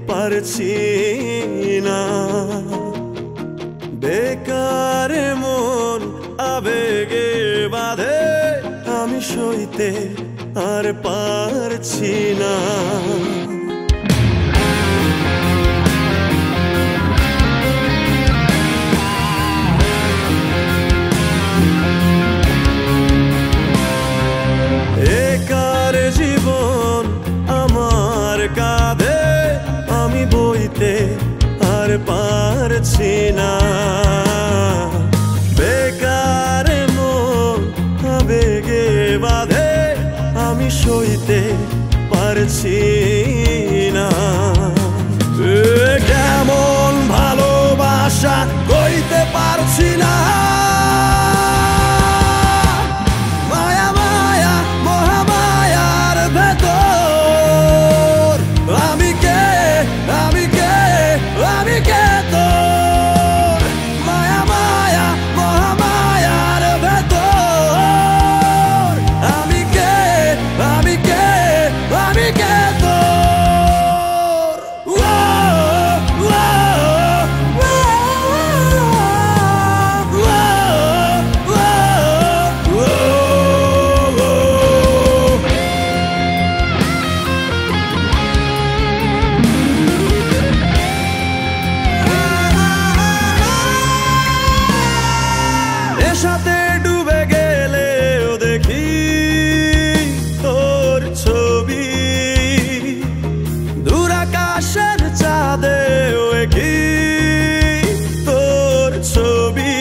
পারছি না। বেকার মন আবেগে বাঁধে, আমি সইতে আর পারছি না। একার জীবন আমার কাঁধে, আমি বইতে আর পারছি না। বেকার মন আবেগে বাঁধে, আমি সইতে পারছি না। কেমন ভালোবাসা কইতে পারছি না। সাথে ডুবে গেলেও দেখি তোর ছবি, দূর আকাশের চাঁদেও কি তোর ছবি।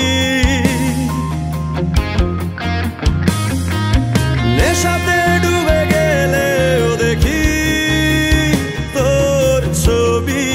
নেশাতে ডুবে গেলেও দেখি তোর ছবি,